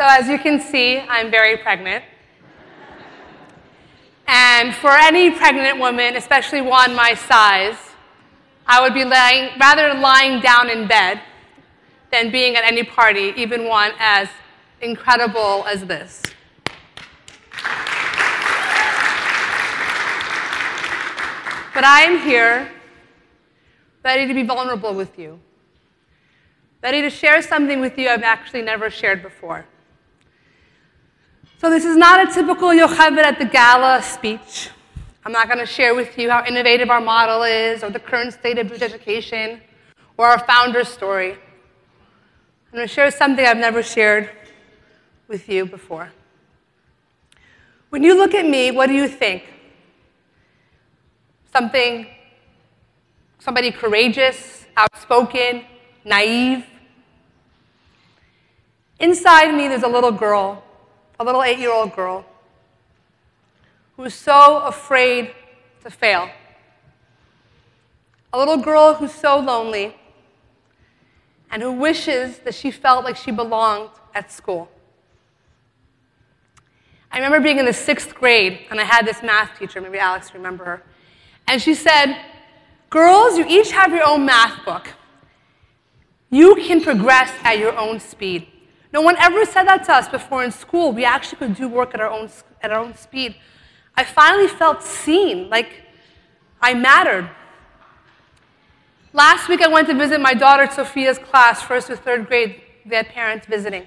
So as you can see, I'm very pregnant. And for any pregnant woman, especially one my size, I would be rather lying down in bed than being at any party, even one as incredible as this. But I am here, ready to be vulnerable with you, ready to share something with you I've actually never shared before. So this is not a typical Yocheved at the gala speech. I'm not going to share with you how innovative our model is, or the current state of Jewish education, or our founder's story. I'm going to share something I've never shared with you before. When you look at me, what do you think? Somebody courageous, outspoken, naive? Inside me, there's a little girl, a little 8-year-old girl, who is so afraid to fail. A little girl who's so lonely and who wishes that she felt like she belonged at school. I remember being in the 6th grade, and I had this math teacher, maybe Alex remember her, and she said, "Girls, you each have your own math book. You can progress at your own speed." No one ever said that to us before in school. We actually could do work at our own speed. I finally felt seen, like I mattered. Last week I went to visit my daughter Sophia's class, 1st to 3rd grade. They had parents visiting.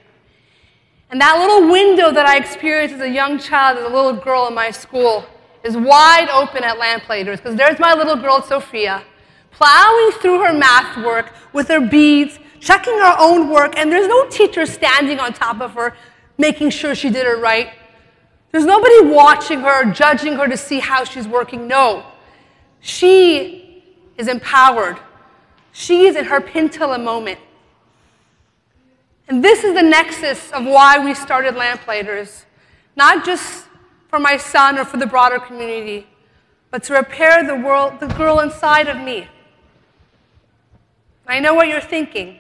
And that little window that I experienced as a young child, as a little girl in my school, is wide open at Lamplighters, because there's my little girl Sophia, plowing through her math work with her beads, checking her own work, and there's no teacher standing on top of her, making sure she did it right. There's nobody watching her, judging her to see how she's working. No. She is empowered. She is in her Pinteleh moment. And this is the nexus of why we started Lamplighters, not just for my son or for the broader community, but to repair the girl inside of me. I know what you're thinking.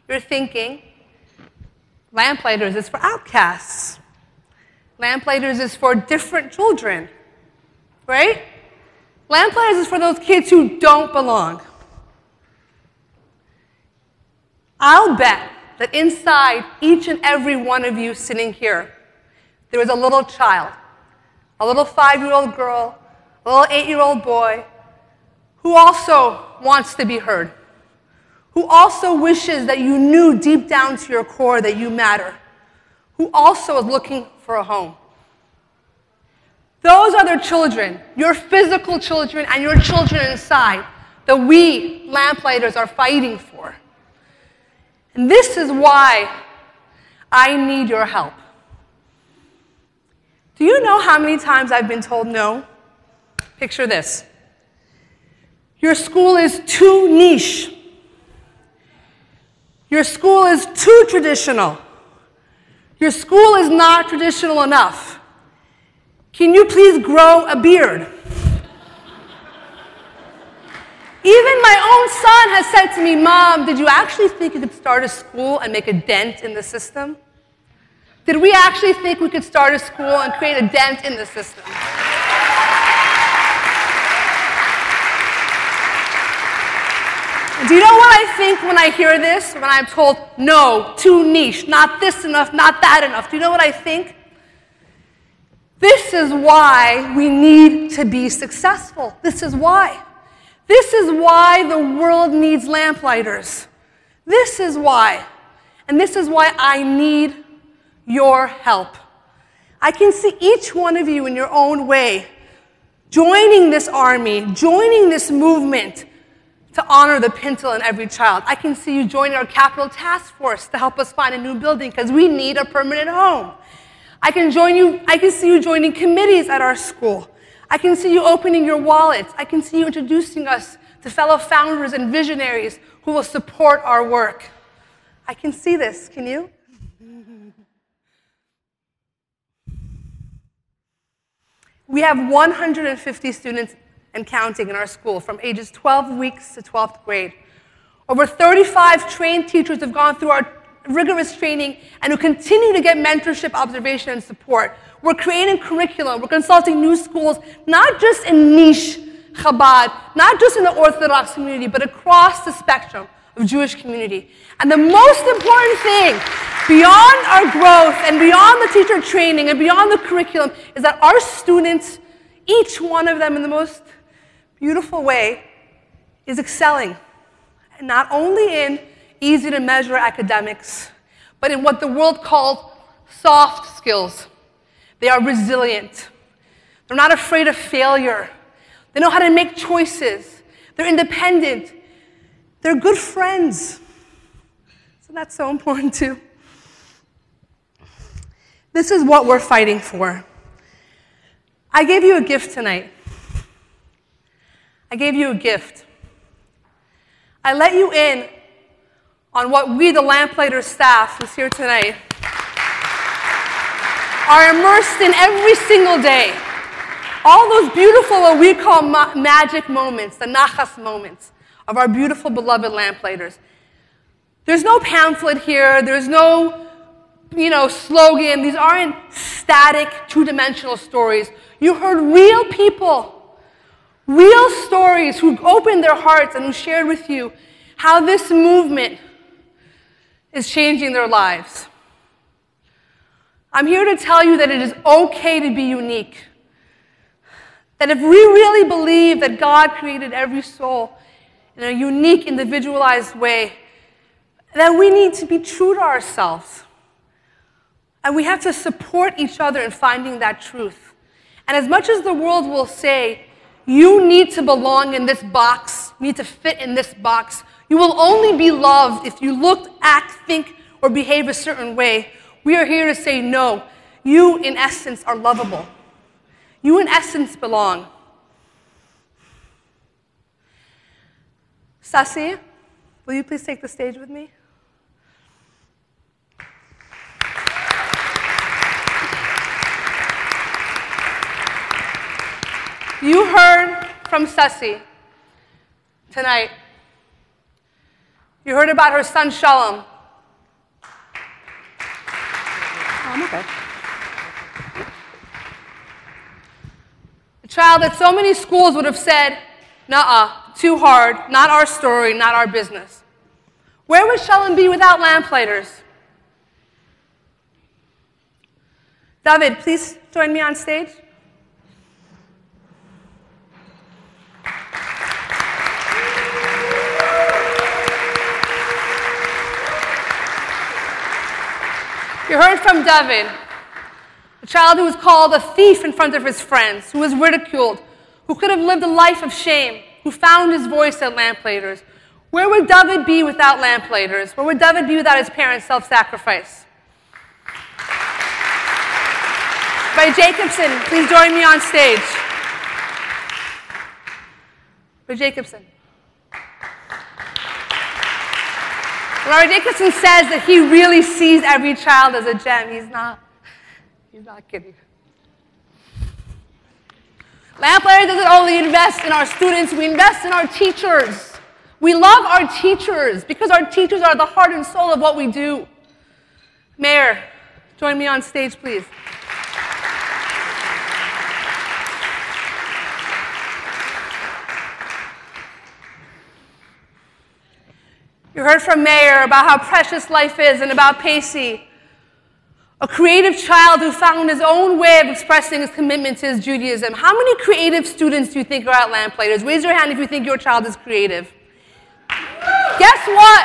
You're thinking, Lamplighters is for outcasts. Lamplighters is for different children, right? Lamplighters is for those kids who don't belong. I'll bet that inside each and every one of you sitting here, there was a little child, a little 5-year-old girl, a little 8-year-old boy, who also wants to be heard, who also wishes that you knew deep down to your core that you matter, who also is looking for a home. Those are their children, your physical children and your children inside, that we, Lamplighters, are fighting for. And this is why I need your help. Do you know how many times I've been told no? Picture this. Your school is too niche. Your school is too traditional. Your school is not traditional enough. Can you please grow a beard? Even my own son has said to me, "Mom, did you actually think you could start a school and make a dent in the system? Did we actually think we could start a school and create a dent in the system?" Do you know what I think when I hear this, when I'm told, no, too niche, not this enough, not that enough? Do you know what I think? This is why we need to be successful. This is why. This is why the world needs Lamplighters. This is why. And this is why I need your help. I can see each one of you in your own way joining this army, joining this movement to honor the Pinteleh in every child. I can see you joining our capital task force to help us find a new building because we need a permanent home. I can see you joining committees at our school. I can see you opening your wallets. I can see you introducing us to fellow founders and visionaries who will support our work. I can see this, can you? We have 150 students and counting in our school from ages 12 weeks to 12th grade. Over 35 trained teachers have gone through our rigorous training, and who continue to get mentorship, observation, and support. We're creating curriculum. We're consulting new schools, not just in niche Chabad, not just in the Orthodox community, but across the spectrum of Jewish community. And the most important thing, beyond our growth and beyond the teacher training and beyond the curriculum, is that our students, each one of them in the most beautiful way, is excelling. And not only in easy to measure academics, but in what the world calls soft skills. They are resilient. They're not afraid of failure. They know how to make choices. They're independent. They're good friends. So that's so important too. This is what we're fighting for. I gave you a gift tonight. I gave you a gift. I let you in on what we, the Lamplighters staff who's here tonight, are immersed in every single day. All those beautiful, what we call magic moments, the nachas moments of our beautiful, beloved Lamplighters. There's no pamphlet here. There's no, slogan. These aren't static, two-dimensional stories. You heard real people, real stories who opened their hearts and who shared with you how this movement is changing their lives. I'm here to tell you that it is okay to be unique. That if we really believe that God created every soul in a unique, individualized way, then we need to be true to ourselves. And we have to support each other in finding that truth. And as much as the world will say, you need to belong in this box, you need to fit in this box, you will only be loved if you look, act, think, or behave a certain way, we are here to say, no, you in essence are lovable. You in essence belong. Sasi, will you please take the stage with me? You heard from Sasi tonight. You heard about her son Shalom. I'm okay. A child that so many schools would have said, nuh-uh, too hard, not our story, not our business. Where would Shalom be without Lamplighters? David, please join me on stage. You heard from David, a child who was called a thief in front of his friends, who was ridiculed, who could have lived a life of shame, who found his voice at Lamplighters. Where would David be without Lamplighters? Where would David be without his parents' self-sacrifice? Rabbi Jacobson, please join me on stage. Rabbi Jacobson. Rabbi Jacobson says that he really sees every child as a gem. He's not kidding. Lamplighters doesn't only invest in our students, we invest in our teachers. We love our teachers because our teachers are the heart and soul of what we do. Mayor, join me on stage, please. You heard from Mayor about how precious life is and about Pacey, a creative child who found his own way of expressing his commitment to his Judaism. How many creative students do you think are at Lamplighters? Raise your hand if you think your child is creative. Guess what?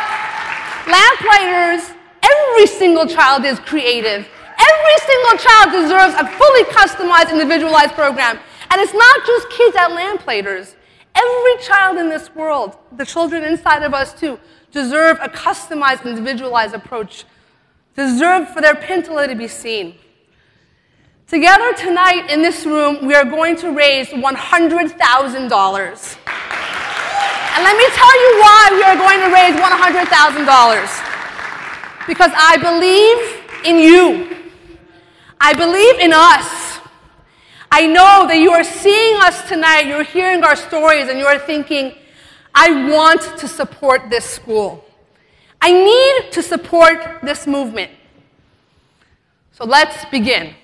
Lamplighters, every single child is creative. Every single child deserves a fully customized, individualized program. And it's not just kids at Lamplighters. Every child in this world, the children inside of us too, deserve a customized, individualized approach, deserve for their Pinteleh to be seen. Together tonight in this room, we are going to raise $100,000. And let me tell you why we are going to raise $100,000. Because I believe in you. I believe in us. I know that you are seeing us tonight, you're hearing our stories, and you are thinking, I want to support this school. I need to support this movement. So let's begin.